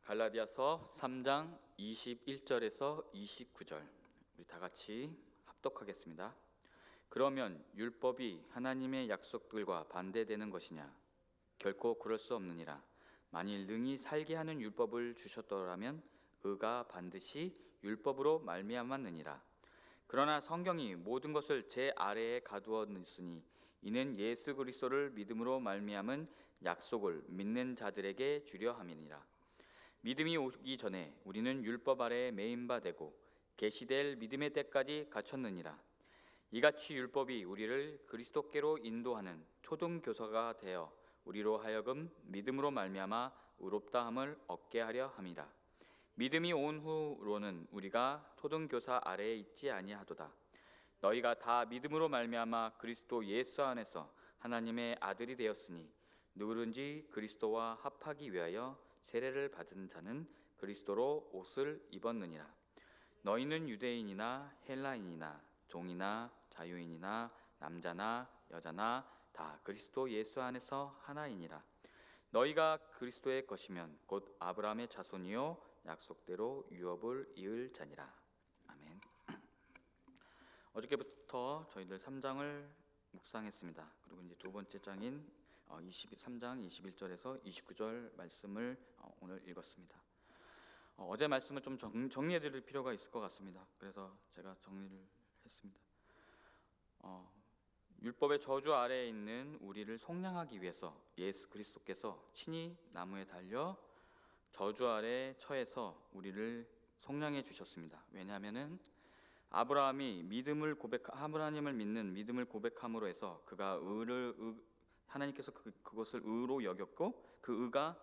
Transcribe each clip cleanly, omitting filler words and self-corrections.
갈라디아서 3장 21절에서 29절 우리 다 같이 합독하겠습니다. 그러면 율법이 하나님의 약속들과 반대되는 것이냐? 결코 그럴 수 없느니라. 만일 능히 살게 하는 율법을 주셨더라면 의가 반드시 율법으로 말미암았느니라. 그러나 성경이 모든 것을 제 아래에 가두어 놓으니 이는 예수 그리스도를 믿음으로 말미암은 약속을 믿는 자들에게 주려 함이니라. 믿음이 오기 전에 우리는 율법 아래에 매인 바 되고 계시될 믿음의 때까지 갇혔느니라. 이같이 율법이 우리를 그리스도께로 인도하는 초등교사가 되어 우리로 하여금 믿음으로 말미암아 의롭다함을 얻게 하려 함이라. 믿음이 온 후로는 우리가 초등교사 아래에 있지 아니하도다. 너희가 다 믿음으로 말미암아 그리스도 예수 안에서 하나님의 아들이 되었으니 누구든지 그리스도와 합하기 위하여 세례를 받은 자는 그리스도로 옷을 입었느니라. 너희는 유대인이나 헬라인이나 종이나 자유인이나 남자나 여자나 다 그리스도 예수 안에서 하나이니라. 너희가 그리스도의 것이면 곧 아브라함의 자손이요 약속대로 유업을 이을 자니라. 아멘. 어저께부터 저희들 3장을 묵상했습니다. 그리고 이제 두 번째 장인 23장 21절에서 29절 말씀을 오늘 읽었습니다. 어제 말씀을 좀 정리해 드릴 필요가 있을 것 같습니다. 그래서 제가 정리를 했습니다. 율법의 저주 아래에 있는 우리를 속량하기 위해서 예수 그리스도께서 친히 나무에 달려 저주 아래 처해서 우리를 속량해 주셨습니다. 왜냐하면은 아브라함이 하나님을 믿는 믿음을 고백함으로 해서 그가 하나님께서 그것을 의로 여겼고 그 의가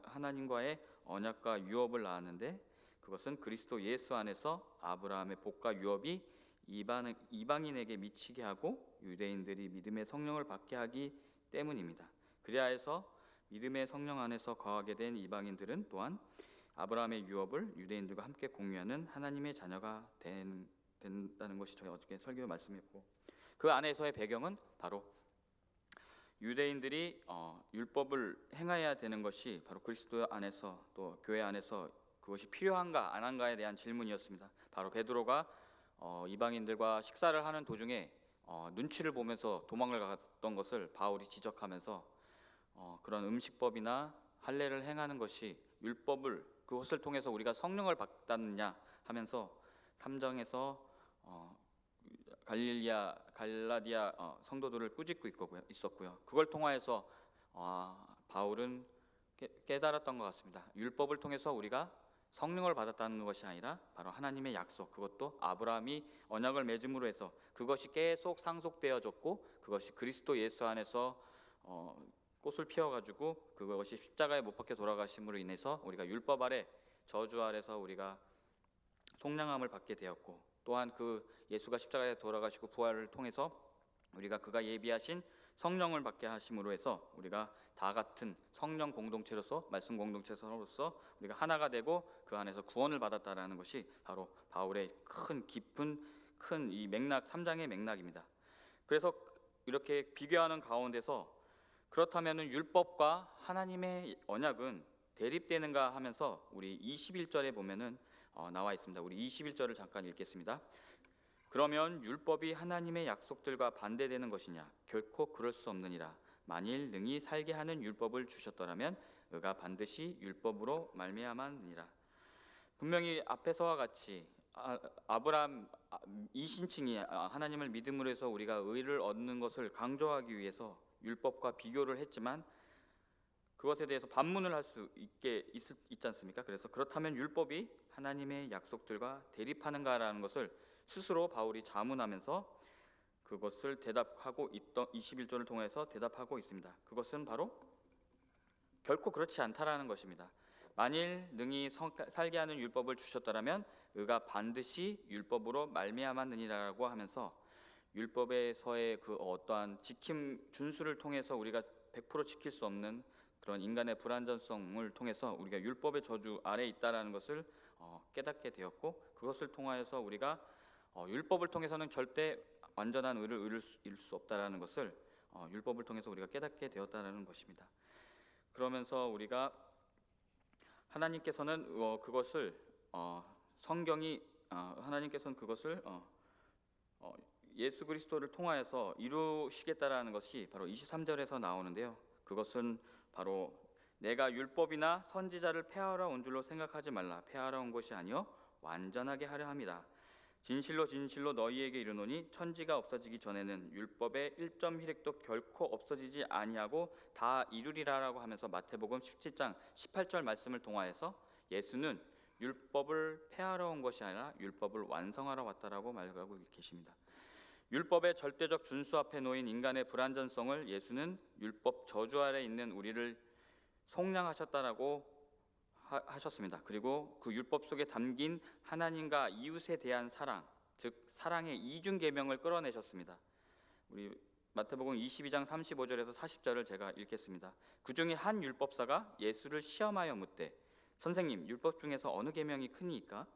하나님과의 언약과 유업을 낳았는데 그것은 그리스도 예수 안에서 아브라함의 복과 유업이 이방인에게 미치게 하고 유대인들이 믿음의 성령을 받게 하기 때문입니다. 그래야 해서 믿음의 성령 안에서 거하게 된 이방인들은 또한 아브라함의 유업을 유대인들과 함께 공유하는 하나님의 자녀가 된다는 것이 저희 어저께 설교 말씀이었고, 그 안에서의 배경은 바로 유대인들이 율법을 행해야 되는 것이 바로 그리스도 안에서 또 교회 안에서 그것이 필요한가 안 한가에 대한 질문이었습니다. 바로 베드로가 이방인들과 식사를 하는 도중에 눈치를 보면서 도망을 갔던 것을 바울이 지적하면서 그런 음식법이나 할례를 행하는 것이 그것을 통해서 우리가 성령을 받았느냐 하면서 3장에서 갈라디아 성도들을 꾸짖고 있었고요. 그걸 통하여서 바울은 깨달았던 것 같습니다. 율법을 통해서 우리가 성령을 받았다는 것이 아니라 바로 하나님의 약속, 그것도 아브라함이 언약을 맺음으로 해서 그것이 계속 상속되어졌고 그것이 그리스도 예수 안에서 꽃을 피워가지고 그것이 십자가에 못 박혀 돌아가심으로 인해서 우리가 율법 아래 저주 아래서 우리가 속량함을 받게 되었고, 또한 그 예수가 십자가에 돌아가시고 부활을 통해서 우리가 그가 예비하신 성령을 받게 하심으로 해서 우리가 다 같은 성령 공동체로서 말씀 공동체로서 우리가 하나가 되고 그 안에서 구원을 받았다라는 것이 바로 바울의 깊은 이 맥락 3장의 맥락입니다. 그래서 이렇게 비교하는 가운데서 그렇다면 율법과 하나님의 언약은 대립되는가 하면서 우리 21절에 보면은 나와 있습니다. 우리 21절을 잠깐 읽겠습니다. 그러면 율법이 하나님의 약속들과 반대되는 것이냐? 결코 그럴 수 없느니라. 만일 능히 살게 하는 율법을 주셨더라면 의가 반드시 율법으로 말미암았느니라. 분명히 앞에서와 같이 아브라함 이신칭이 하나님을 믿음으로 해서 우리가 의를 얻는 것을 강조하기 위해서 율법과 비교를 했지만 그것에 대해서 반문을 할 수 있지 않습니까? 그래서 그렇다면 율법이 하나님의 약속들과 대립하는가라는 것을 스스로 바울이 자문하면서 그것을 대답하고 있던 21절을 통해서 대답하고 있습니다. 그것은 바로 결코 그렇지 않다라는 것입니다. 만일 능히 살게 하는 율법을 주셨더라면 의가 반드시 율법으로 말미암았느니라고 하면서 율법에서의 그 어떠한 지킴 준수를 통해서 우리가 100% 지킬 수 없는 그런 인간의 불완전성을 통해서 우리가 율법의 저주 아래에 있다라는 것을 깨닫게 되었고, 그것을 통하여서 우리가 율법을 통해서는 절대 완전한 의를 이룰 수 없다라는 것을 율법을 통해서 우리가 깨닫게 되었다라는 것입니다. 그러면서 우리가 하나님께서는 그것을 성경이 하나님께서는 그것을 예수 그리스도를 통하여서 이루시겠다라는 것이 바로 23절에서 나오는데요. 그것은 바로 내가 율법이나 선지자를 폐하러 온 줄로 생각하지 말라. 폐하러 온 것이 아니요 완전하게 하려 함이라. 진실로 진실로 너희에게 이르노니 천지가 없어지기 전에는 율법의 1점 휘rek도 결코 없어지지 아니하고 다 이루리라라고 하면서 마태복음 17장 18절 말씀을 통하여서 예수는 율법을 폐하러 온 것이 아니라 율법을 완성하러 왔다라고 말하고 계십니다. 율법의 절대적 준수 앞에 놓인 인간의 불완전성을 예수는 율법 저주 아래 있는 우리를 속량하셨다라고 하셨습니다. 그리고 그 율법 속에 담긴 하나님과 이웃에 대한 사랑, 즉 사랑의 이중 계명을 끌어내셨습니다. 우리 마태복음 22장 35절에서 40절을 제가 읽겠습니다. 그 중에 한 율법사가 예수를 시험하여 묻되 선생님, 율법 중에서 어느 계명이 크니이까?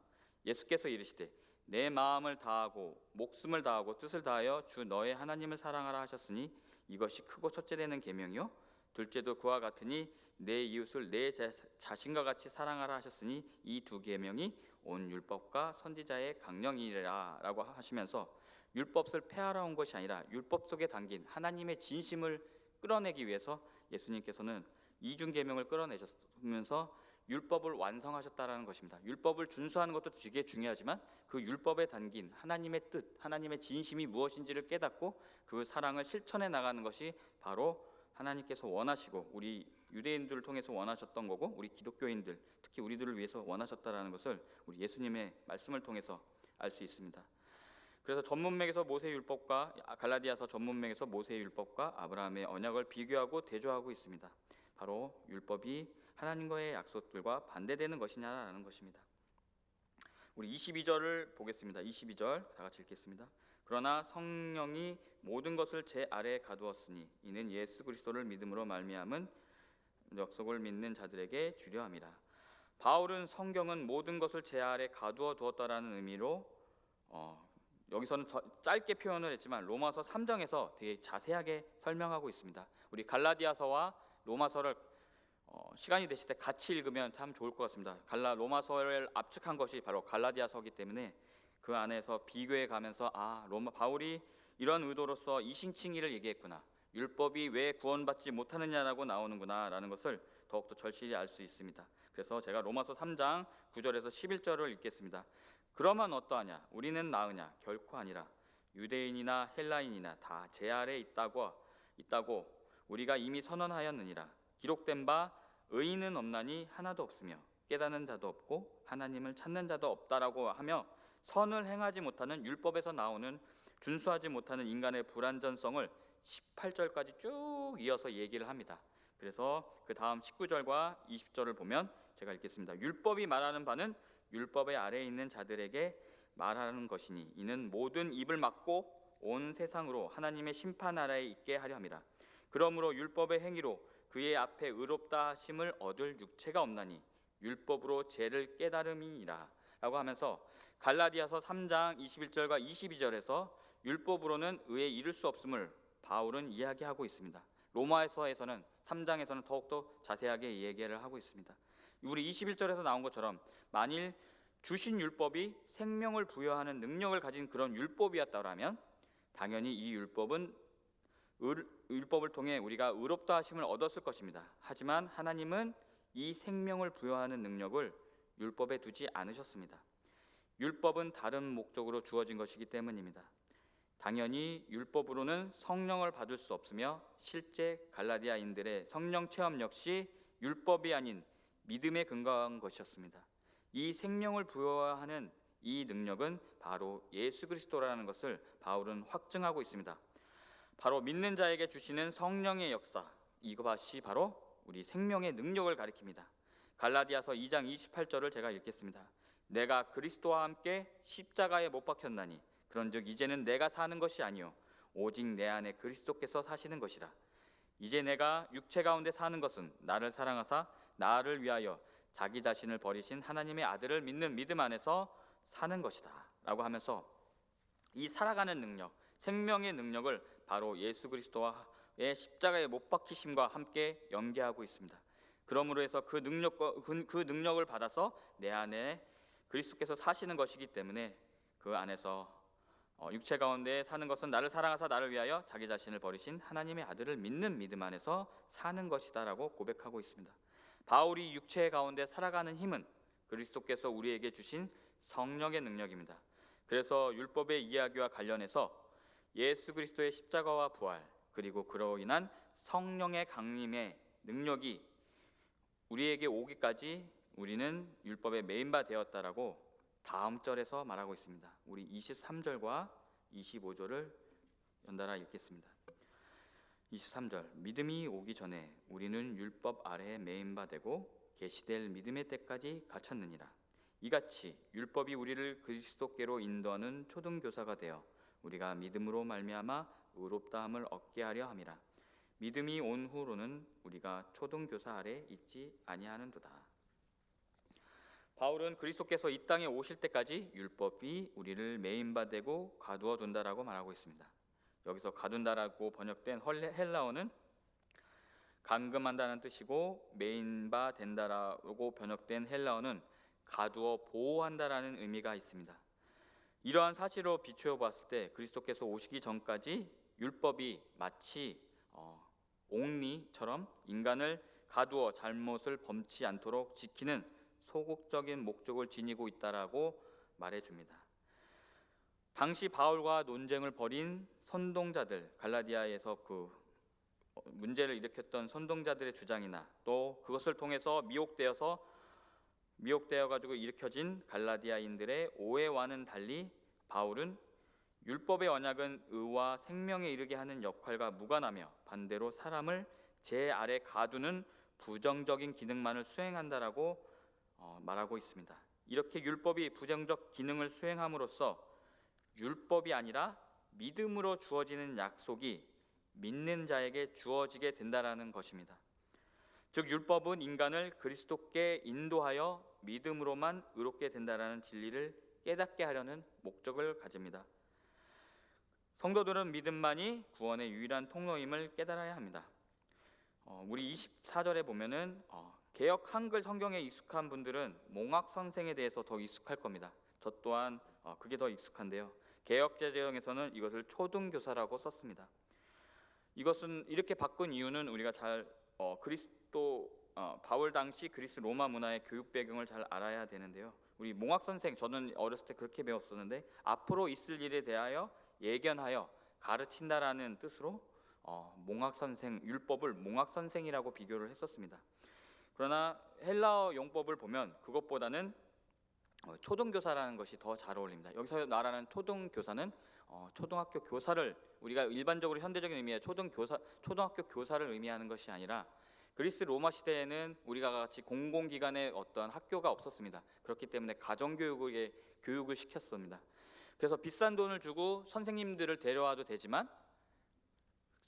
예수께서 이르시되 내 마음을 다하고 목숨을 다하고 뜻을 다하여 주 너의 하나님을 사랑하라 하셨으니 이것이 크고 첫째 되는 계명이요 둘째도 그와 같으니 내 이웃을 내 자신과 같이 사랑하라 하셨으니 이 두 계명이 온 율법과 선지자의 강령이라라고 하시면서 율법을 폐하러 온 것이 아니라 율법 속에 담긴 하나님의 진심을 끌어내기 위해서 예수님께서는 이중 계명을 끌어내셨으면서 율법을 완성하셨다라는 것입니다. 율법을 준수하는 것도 되게 중요하지만 그 율법에 담긴 하나님의 뜻, 하나님의 진심이 무엇인지를 깨닫고 그 사랑을 실천해 나가는 것이 바로 하나님께서 원하시고 우리 유대인들을 통해서 원하셨던 거고 우리 기독교인들 특히 우리들을 위해서 원하셨다라는 것을 우리 예수님의 말씀을 통해서 알 수 있습니다. 그래서 전문맥에서 모세의 율법과 갈라디아서 전문맥에서 모세의 율법과 아브라함의 언약을 비교하고 대조하고 있습니다. 바로 율법이 하나님과의 약속들과 반대되는 것이냐라는 것입니다. 우리 22절을 보겠습니다. 22절 다 같이 읽겠습니다. 그러나 성령이 모든 것을 제 아래에 가두었으니 이는 예수 그리스도를 믿음으로 말미암은 약속을 믿는 자들에게 주려 함이라. 바울은 성경은 모든 것을 제 아래에 가두어 두었다라는 의미로 여기서는 짧게 표현을 했지만 로마서 3장에서 되게 자세하게 설명하고 있습니다. 우리 갈라디아서와 로마서를 시간이 되실 때 같이 읽으면 참 좋을 것 같습니다. 로마서를 압축한 것이 바로 갈라디아서이기 때문에 그 안에서 비교해 가면서 바울이 이런 의도로서 이신칭의를 얘기했구나, 율법이 왜 구원받지 못하느냐라고 나오는구나 라는 것을 더욱더 절실히 알 수 있습니다. 그래서 제가 로마서 3장 9절에서 11절을 읽겠습니다. 그러면 어떠하냐? 우리는 나으냐? 결코 아니라 유대인이나 헬라인이나 다 제 아래에 있다고 우리가 이미 선언하였느니라. 기록된 바 의인은 없나니 하나도 없으며 깨닫는 자도 없고 하나님을 찾는 자도 없다라고 하며 선을 행하지 못하는 율법에서 나오는 준수하지 못하는 인간의 불완전성을 18절까지 쭉 이어서 얘기를 합니다. 그래서 그 다음 19절과 20절을 보면 제가 읽겠습니다. 율법이 말하는 바는 율법의 아래에 있는 자들에게 말하는 것이니 이는 모든 입을 막고 온 세상으로 하나님의 심판 아래에 있게 하려 함이라. 그러므로 율법의 행위로 그의 앞에 의롭다 하심을 얻을 육체가 없나니 율법으로 죄를 깨달음이니라 라고 하면서 갈라디아서 3장 21절과 22절에서 율법으로는 의에 이를 수 없음을 바울은 이야기하고 있습니다. 로마서에서는 3장에서는 더욱더 자세하게 얘기를 하고 있습니다. 우리 21절에서 나온 것처럼 만일 주신 율법이 생명을 부여하는 능력을 가진 그런 율법이었다면 당연히 이 율법을 통해 우리가 의롭다 하심을 얻었을 것입니다. 하지만 하나님은 이 생명을 부여하는 능력을 율법에 두지 않으셨습니다. 율법은 다른 목적으로 주어진 것이기 때문입니다. 당연히 율법으로는 성령을 받을 수 없으며 실제 갈라디아인들의 성령 체험 역시 율법이 아닌 믿음에 근거한 것이었습니다. 이 생명을 부여하는 이 능력은 바로 예수 그리스도라는 것을 바울은 확증하고 있습니다. 바로 믿는 자에게 주시는 성령의 역사, 이것이 바로 우리 생명의 능력을 가리킵니다. 갈라디아서 2장 28절을 제가 읽겠습니다. 내가 그리스도와 함께 십자가에 못 박혔나니 그런즉 이제는 내가 사는 것이 아니요 오직 내 안에 그리스도께서 사시는 것이라. 이제 내가 육체 가운데 사는 것은 나를 사랑하사 나를 위하여 자기 자신을 버리신 하나님의 아들을 믿는 믿음 안에서 사는 것이다 라고 하면서 이 살아가는 능력, 생명의 능력을 바로 예수 그리스도와의 십자가의 못 박히심과 함께 연계하고 있습니다. 그러므로 해서 그 능력을 받아서 내 안에 그리스도께서 사시는 것이기 때문에 그 안에서 육체 가운데 사는 것은 나를 사랑하사 나를 위하여 자기 자신을 버리신 하나님의 아들을 믿는 믿음 안에서 사는 것이다라고 고백하고 있습니다. 바울이 육체 가운데 살아가는 힘은 그리스도께서 우리에게 주신 성령의 능력입니다. 그래서 율법의 이야기와 관련해서 예수 그리스도의 십자가와 부활, 그리고 그로 인한 성령의 강림의 능력이 우리에게 오기까지 우리는 율법의 메인바 되었다라고 다음 절에서 말하고 있습니다. 우리 23절과 25절을 연달아 읽겠습니다. 23절, 믿음이 오기 전에 우리는 율법 아래에 메인바 되고 계시될 믿음의 때까지 갇혔느니라. 이같이 율법이 우리를 그리스도께로 인도하는 초등교사가 되어 우리가 믿음으로 말미암아 의롭다함을 얻게 하려 함이라. 믿음이 온 후로는 우리가 초등교사 아래 있지 아니하는도다. 바울은 그리스도께서 이 땅에 오실 때까지 율법이 우리를 메인바 되고 가두어 둔다라고 말하고 있습니다. 여기서 가둔다라고 번역된 헬라어는 감금한다는 뜻이고, 메인바 된다라고 번역된 헬라어는 가두어 보호한다라는 의미가 있습니다. 이러한 사실로 비추어 봤을 때 그리스도께서 오시기 전까지 율법이 마치 옥리처럼 인간을 가두어 잘못을 범치 않도록 지키는 소극적인 목적을 지니고 있다라고 말해줍니다. 당시 바울과 논쟁을 벌인 선동자들, 갈라디아에서 그 문제를 일으켰던 선동자들의 주장이나 또 그것을 통해서 미혹되어 가지고 일으켜진 갈라디아인들의 오해와는 달리 바울은 율법의 언약은 의와 생명에 이르게 하는 역할과 무관하며 반대로 사람을 제 아래 가두는 부정적인 기능만을 수행한다라고 말하고 있습니다. 이렇게 율법이 부정적 기능을 수행함으로써 율법이 아니라 믿음으로 주어지는 약속이 믿는 자에게 주어지게 된다라는 것입니다. 즉 율법은 인간을 그리스도께 인도하여 믿음으로만 의롭게 된다라는 진리를 깨닫게 하려는 목적을 가집니다. 성도들은 믿음만이 구원의 유일한 통로임을 깨달아야 합니다. 우리 24절에 보면은 개역 한글 성경에 익숙한 분들은 몽학 선생에 대해서 더 익숙할 겁니다. 저 또한 그게 더 익숙한데요. 개역 제정에서는 이것을 초등교사라고 썼습니다. 이것은 이렇게 바꾼 이유는 우리가 잘 바울 당시 그리스 로마 문화의 교육 배경을 잘 알아야 되는데요. 우리 몽학 선생, 저는 어렸을 때 그렇게 배웠었는데 앞으로 있을 일에 대하여 예견하여 가르친다라는 뜻으로 몽학 선생, 율법을 몽학 선생이라고 비교를 했었습니다. 그러나 헬라어 용법을 보면 그것보다는 초등교사라는 것이 더 잘 어울립니다. 여기서 말하는 초등교사는 초등학교 교사를, 우리가 일반적으로 현대적인 의미의 초등학교 교사를 의미하는 것이 아니라, 그리스 로마 시대에는 우리가 같이 공공기관의 어떤 학교가 없었습니다. 그렇기 때문에 가정교육을 시켰습니다. 그래서 비싼 돈을 주고 선생님들을 데려와도 되지만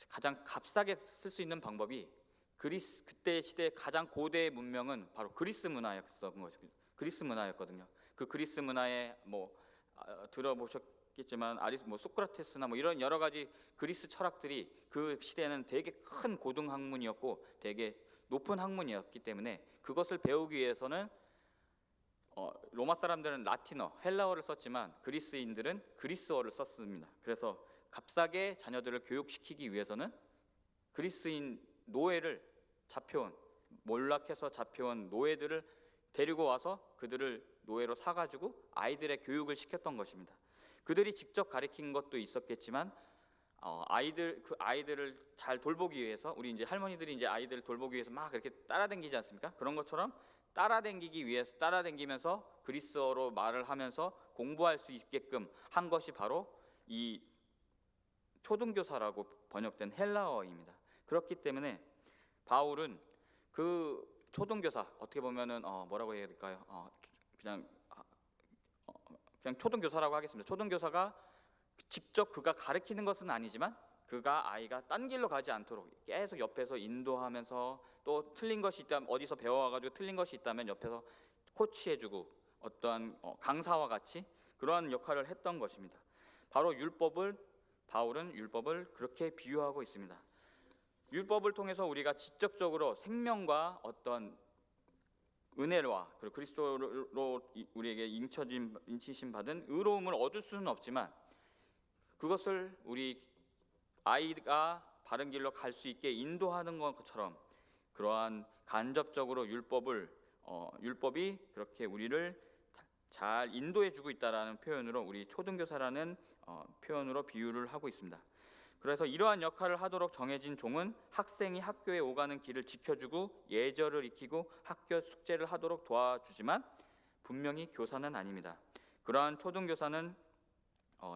가장 값싸게 쓸 수 있는 방법이 그때 시대의 가장 고대의 문명은 바로 그리스 문화였거든요. 그 그리스 문화에 들어보셨겠지만 소크라테스나 이런 여러 가지 그리스 철학들이 그 시대에는 되게 큰 고등 학문이었고 되게 높은 학문이었기 때문에 그것을 배우기 위해서는 로마 사람들은 라틴어, 헬라어를 썼지만 그리스인들은 그리스어를 썼습니다. 그래서 값싸게 자녀들을 교육시키기 위해서는 그리스인 노예를 몰락해서 잡혀온 노예들을 데리고 와서 그들을 노예로 사가지고 아이들의 교육을 시켰던 것입니다. 그들이 직접 가르친 것도 있었겠지만 아이들을 잘 돌보기 위해서, 우리 이제 할머니들이 이제 아이들을 돌보기 위해서 막 이렇게 따라다니지 않습니까? 그런 것처럼 따라다니면서 그리스어로 말을 하면서 공부할 수 있게끔 한 것이 바로 이 초등교사라고 번역된 헬라어입니다. 그렇기 때문에 바울은 그 초등교사, 어떻게 보면은 뭐라고 해야 될까요? 그냥 초등교사라고 하겠습니다. 초등교사가 직접 그가 가르치는 것은 아니지만 그가 아이가 딴 길로 가지 않도록 계속 옆에서 인도하면서, 또 틀린 것이 있다면 어디서 배워와가지고 틀린 것이 있다면 옆에서 코치해주고 어떠한 강사와 같이 그러한 역할을 했던 것입니다. 바로 바울은 율법을 그렇게 비유하고 있습니다. 율법을 통해서 우리가 직접적으로 생명과 어떤 은혜와 그리고 그리스도로 우리에게 인치심 받은 의로움을 얻을 수는 없지만, 그것을 우리 아이가 바른 길로 갈 수 있게 인도하는 것처럼 그러한 간접적으로 율법이 그렇게 우리를 잘 인도해주고 있다라는 표현으로 우리 초등교사라는 표현으로 비유를 하고 있습니다. 그래서 이러한 역할을 하도록 정해진 종은 학생이 학교에 오가는 길을 지켜주고 예절을 익히고 학교 숙제를 하도록 도와주지만 분명히 교사는 아닙니다. 그러한 초등교사는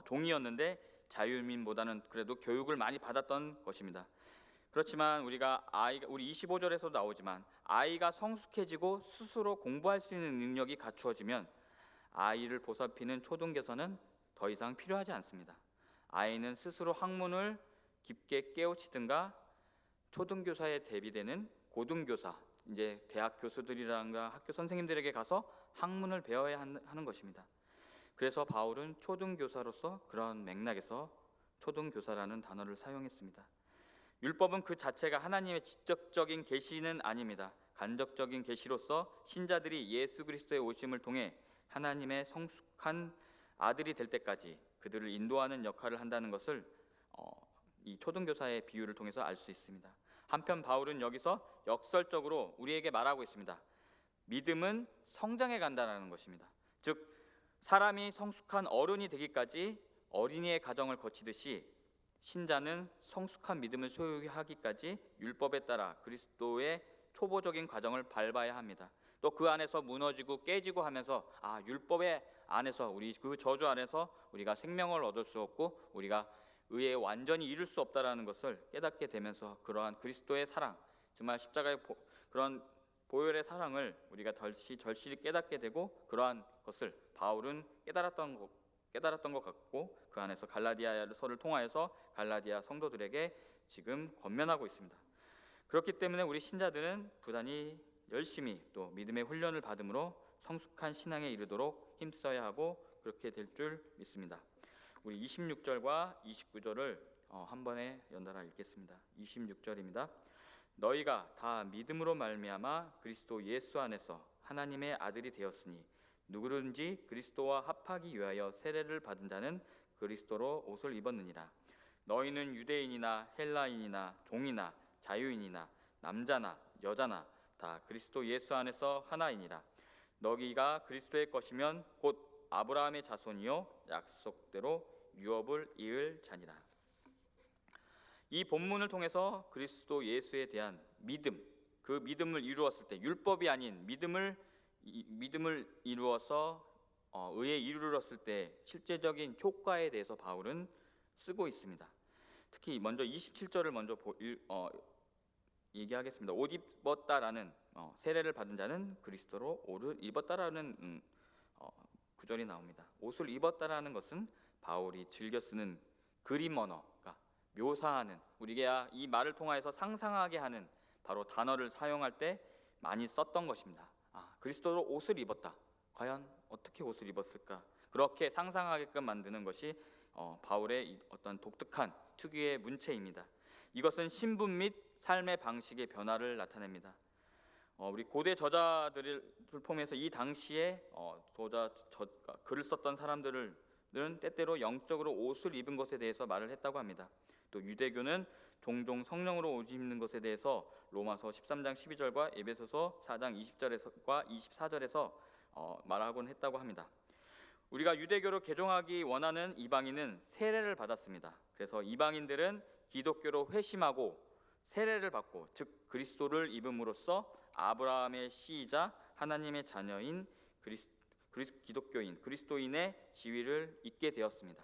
종이었는데 자율민보다는 그래도 교육을 많이 받았던 것입니다. 그렇지만 우리 25절에서도 나오지만 아이가 성숙해지고 스스로 공부할 수 있는 능력이 갖추어지면 아이를 보살피는 초등교사는 더 이상 필요하지 않습니다. 아이는 스스로 학문을 깊게 깨우치든가 초등교사에 대비되는 고등교사, 이제 대학 교수들이란가 학교 선생님들에게 가서 학문을 배워야 하는 것입니다. 그래서 바울은 초등교사로서 그런 맥락에서 초등교사라는 단어를 사용했습니다. 율법은 그 자체가 하나님의 직접적인 계시는 아닙니다. 간접적인 계시로서 신자들이 예수 그리스도의 오심을 통해 하나님의 성숙한 아들이 될 때까지 그들을 인도하는 역할을 한다는 것을 이 초등교사의 비유를 통해서 알 수 있습니다. 한편 바울은 여기서 역설적으로 우리에게 말하고 있습니다. 믿음은 성장해 간다는 것입니다. 즉 사람이 성숙한 어른이 되기까지 어린이의 과정을 거치듯이 신자는 성숙한 믿음을 소유하기까지 율법에 따라 그리스도의 초보적인 과정을 밟아야 합니다. 또 그 안에서 무너지고 깨지고 하면서 율법의 안에서 우리 그 저주 안에서 우리가 생명을 얻을 수 없고 우리가 의에 완전히 이룰 수 없다라는 것을 깨닫게 되면서 그러한 그리스도의 사랑, 정말 십자가의 그런 보혈의 사랑을 우리가 절실히 깨닫게 되고 그러한 것을 바울은 깨달았던 것 같고 그 안에서 갈라디아서를 통하여서 갈라디아 성도들에게 지금 권면하고 있습니다. 그렇기 때문에 우리 신자들은 부단히 열심히 또 믿음의 훈련을 받음으로 성숙한 신앙에 이르도록 힘써야 하고 그렇게 될 줄 믿습니다. 우리 26절과 29절을 한 번에 연달아 읽겠습니다. 26절입니다. 너희가 다 믿음으로 말미암아 그리스도 예수 안에서 하나님의 아들이 되었으니 누구든지 그리스도와 합하기 위하여 세례를 받은 자는 그리스도로 옷을 입었느니라. 너희는 유대인이나 헬라인이나 종이나 자유인이나 남자나 여자나 다 그리스도 예수 안에서 하나이니라. 너희가 그리스도의 것이면 곧 아브라함의 자손이요 약속대로 유업을 이을 자니라. 이 본문을 통해서 그리스도 예수에 대한 믿음, 그 믿음을 이루었을 때 율법이 아닌 믿음을 이루어서 의에 이르렀을 때 실제적인 효과에 대해서 바울은 쓰고 있습니다. 특히 먼저 27절을 먼저 얘기하겠습니다. 옷 입었다라는 세례를 받은 자는 그리스도로 옷을 입었다라는 구절이 나옵니다. 옷을 입었다라는 것은 바울이 즐겨 쓰는 그림 언어가 묘사하는, 우리가 이 말을 통하여서 상상하게 하는 바로 단어를 사용할 때 많이 썼던 것입니다. 그리스도로 옷을 입었다. 과연 어떻게 옷을 입었을까? 그렇게 상상하게끔 만드는 것이 바울의 어떤 독특한 특유의 문체입니다. 이것은 신분 및 삶의 방식의 변화를 나타냅니다. 우리 고대 저자들을 포함해서 이 당시에 글을 썼던 사람들은 때때로 영적으로 옷을 입은 것에 대해서 말을 했다고 합니다. 또 유대교는 종종 성령으로 옷 입는 것에 대해서 로마서 13장 12절과 에베소서 4장 20절과 24절에서 말하곤 했다고 합니다. 우리가 유대교로 개종하기 원하는 이방인은 세례를 받았습니다. 그래서 이방인들은 기독교로 회심하고 세례를 받고, 즉 그리스도를 입음으로써 아브라함의 씨이자 하나님의 자녀인 기독교인 그리스도인의 지위를 잊게 되었습니다.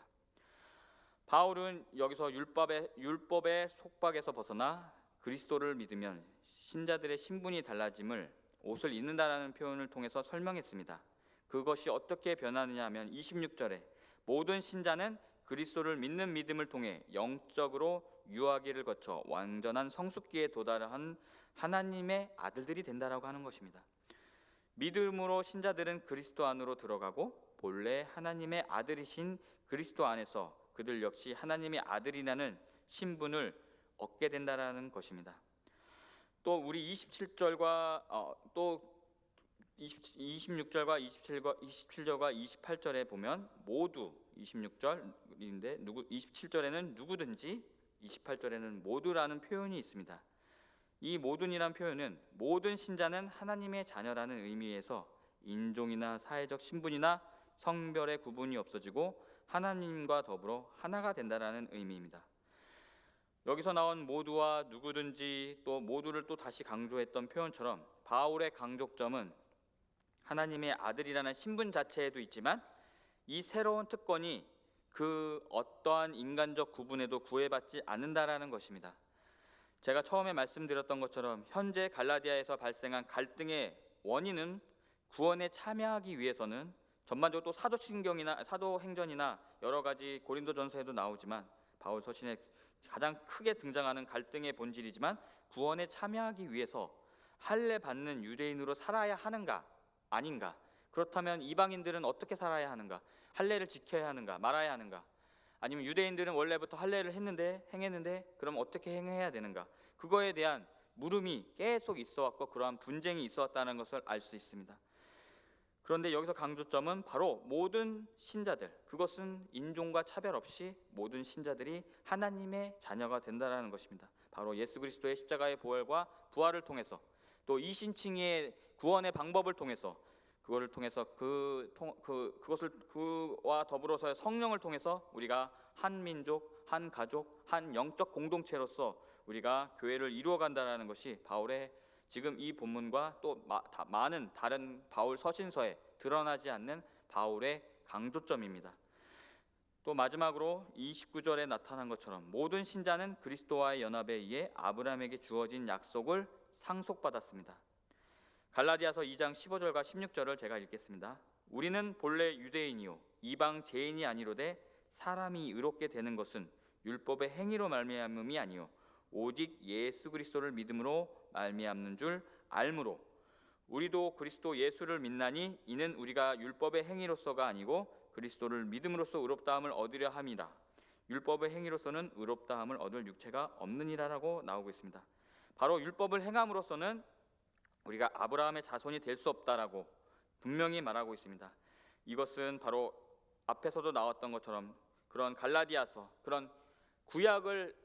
바울은 여기서 율법의 속박에서 벗어나 그리스도를 믿으면 신자들의 신분이 달라짐을 옷을 입는다라는 표현을 통해서 설명했습니다. 그것이 어떻게 변하느냐 하면 26절에 모든 신자는 그리스도를 믿는 믿음을 통해 영적으로 유아기를 거쳐 완전한 성숙기에 도달한 하나님의 아들들이 된다라고 하는 것입니다. 믿음으로 신자들은 그리스도 안으로 들어가고 본래 하나님의 아들이신 그리스도 안에서 그들 역시 하나님의 아들이라는 신분을 얻게 된다라는 것입니다. 또 우리 27절과 또 26절과 27절과 28절에 보면 모두 26절인데 27절에는 누구든지 28절에는 모두라는 표현이 있습니다. 이 모든이란 표현은 모든 신자는 하나님의 자녀라는 의미에서 인종이나 사회적 신분이나 성별의 구분이 없어지고 하나님과 더불어 하나가 된다라는 의미입니다. 여기서 나온 모두와 누구든지 또 모두를 또 다시 강조했던 표현처럼 바울의 강조점은 하나님의 아들이라는 신분 자체에도 있지만 이 새로운 특권이 그 어떠한 인간적 구분에도 구애받지 않는다라는 것입니다. 제가 처음에 말씀드렸던 것처럼 현재 갈라디아에서 발생한 갈등의 원인은 구원에 참여하기 위해서는 전반적으로 또 사도행전이나 여러 가지 고린도전서에도 나오지만 바울 서신에 가장 크게 등장하는 갈등의 본질이지만 구원에 참여하기 위해서 할례 받는 유대인으로 살아야 하는가 아닌가, 그렇다면 이방인들은 어떻게 살아야 하는가, 할례를 지켜야 하는가 말아야 하는가, 아니면 유대인들은 원래부터 할례를 행했는데 그럼 어떻게 행해야 되는가, 그거에 대한 물음이 계속 있어왔고 그러한 분쟁이 있어왔다는 것을 알 수 있습니다. 그런데 여기서 강조점은 바로 모든 신자들, 그것은 인종과 차별 없이 모든 신자들이 하나님의 자녀가 된다는 것입니다. 바로 예수 그리스도의 십자가의 보혈과 부활을 통해서 또 이신칭의 구원의 방법을 통해서 그것을 통해서 그것을 그와 더불어서 성령을 통해서 우리가 한 민족, 한 가족, 한 영적 공동체로서 우리가 교회를 이루어간다는 것이 바울의 지금 이 본문과 또 많은 다른 바울 서신서에 드러나지 않는 바울의 강조점입니다. 또 마지막으로 29절에 나타난 것처럼 모든 신자는 그리스도와의 연합에 의해 아브라함에게 주어진 약속을 상속받았습니다. 갈라디아서 2장 15절과 16절을 제가 읽겠습니다. 우리는 본래 유대인이요 이방 죄인이 아니로되 사람이 의롭게 되는 것은 율법의 행위로 말미암음이 아니요 오직 예수 그리스도를 믿음으로 말미암는 줄 알므로 우리도 그리스도 예수를 믿나니 이는 우리가 율법의 행위로서가 아니고 그리스도를 믿음으로써 의롭다함을 얻으려 함이라. 율법의 행위로서는 의롭다함을 얻을 육체가 없느니라라고 나오고 있습니다. 바로 율법을 행함으로써는 우리가 아브라함의 자손이 될 수 없다라고 분명히 말하고 있습니다. 이것은 바로 앞에서도 나왔던 것처럼 그런 갈라디아서, 그런 구약을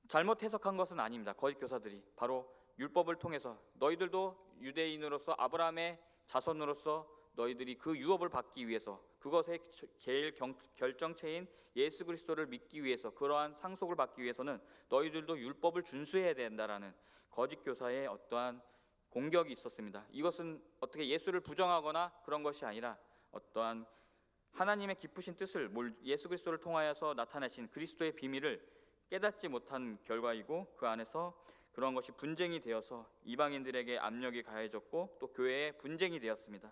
잘못 해석한 것은 아닙니다. 거짓 교사들이 바로 율법을 통해서 너희들도 유대인으로서 아브라함의 자손으로서 너희들이 그 유업을 받기 위해서 그것의 제일 결정체인 예수 그리스도를 믿기 위해서 그러한 상속을 받기 위해서는 너희들도 율법을 준수해야 된다라는 거짓 교사의 어떠한 공격이 있었습니다. 이것은 어떻게 예수를 부정하거나 그런 것이 아니라 어떠한 하나님의 깊으신 뜻을 예수 그리스도를 통하여서 나타내신 그리스도의 비밀을 깨닫지 못한 결과이고 그 안에서 그런 것이 분쟁이 되어서 이방인들에게 압력이 가해졌고 또 교회에 분쟁이 되었습니다.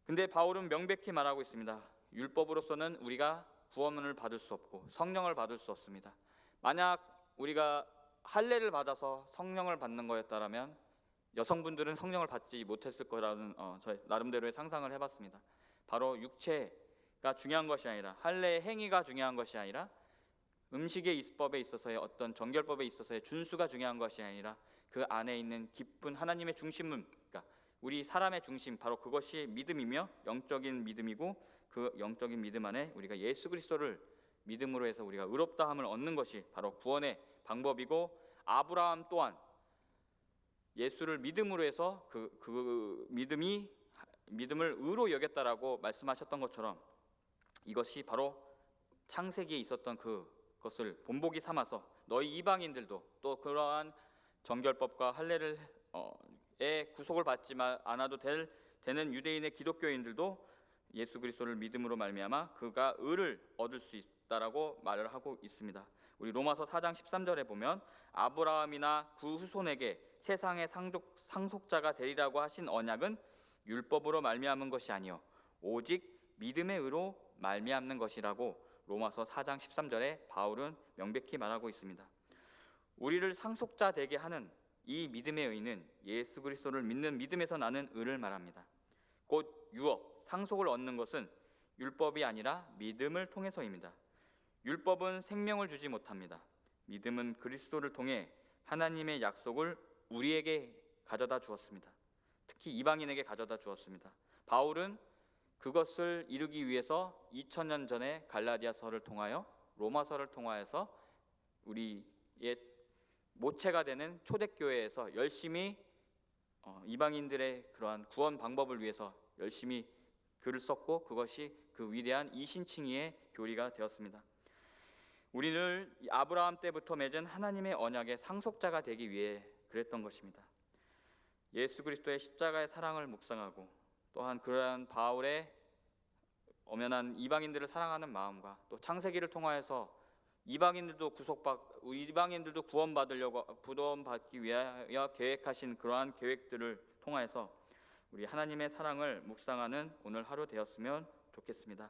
근데 바울은 명백히 말하고 있습니다. 율법으로서는 우리가 구원을 받을 수 없고 성령을 받을 수 없습니다. 만약 우리가 할례를 받아서 성령을 받는 거였다면 여성분들은 성령을 받지 못했을 거라는 저희 나름대로의 상상을 해봤습니다. 바로 육체가 중요한 것이 아니라 할례의 행위가 중요한 것이 아니라 음식의 이스법에 있어서의 어떤 정결법에 있어서의 준수가 중요한 것이 아니라 그 안에 있는 깊은 하나님의 중심은, 그러니까 우리 사람의 중심, 바로 그것이 믿음이며 영적인 믿음이고 그 영적인 믿음 안에 우리가 예수 그리스도를 믿음으로 해서 우리가 의롭다함을 얻는 것이 바로 구원의 방법이고 아브라함 또한 예수를 믿음으로 해서 그 믿음을 의로 여겼다라고 말씀하셨던 것처럼 이것이 바로 창세기에 있었던 그것을 본보기 삼아서 너희 이방인들도 또 그러한 정결법과 할례를 구속을 받지 않아도 되는 유대인의 기독교인들도 예수 그리스도를 믿음으로 말미암아 그가 의를 얻을 수 있다라고 말을 하고 있습니다. 우리 로마서 4장 13절에 보면 아브라함이나 그 후손에게 세상의 상속자가 되리라고 하신 언약은 율법으로 말미암은 것이 아니요 오직 믿음의 의로 말미암는 것이라고 로마서 4장 13절에 바울은 명백히 말하고 있습니다. 우리를 상속자 되게 하는 이 믿음의 의는 예수 그리스도를 믿는 믿음에서 나는 의를 말합니다. 곧 유업, 상속을 얻는 것은 율법이 아니라 믿음을 통해서입니다. 율법은 생명을 주지 못합니다. 믿음은 그리스도를 통해 하나님의 약속을 우리에게 가져다 주었습니다. 특히 이방인에게 가져다 주었습니다. 바울은 그것을 이루기 위해서 2000년 전에 갈라디아서를 통하여 로마서를 통하여서 우리의 모체가 되는 초대교회에서 열심히 이방인들의 그러한 구원 방법을 위해서 열심히 글을 썼고, 그것이 그 위대한 이신칭의의 교리가 되었습니다. 우리를 아브라함 때부터 맺은 하나님의 언약의 상속자가 되기 위해 그랬던 것입니다. 예수 그리스도의 십자가의 사랑을 묵상하고, 또한 그러한 바울의 엄연한 이방인들을 사랑하는 마음과, 또 창세기를 통하여서 이방인들도 구원받기 위하여 계획하신 그러한 계획들을 통하여서 우리 하나님의 사랑을 묵상하는 오늘 하루 되었으면 좋겠습니다.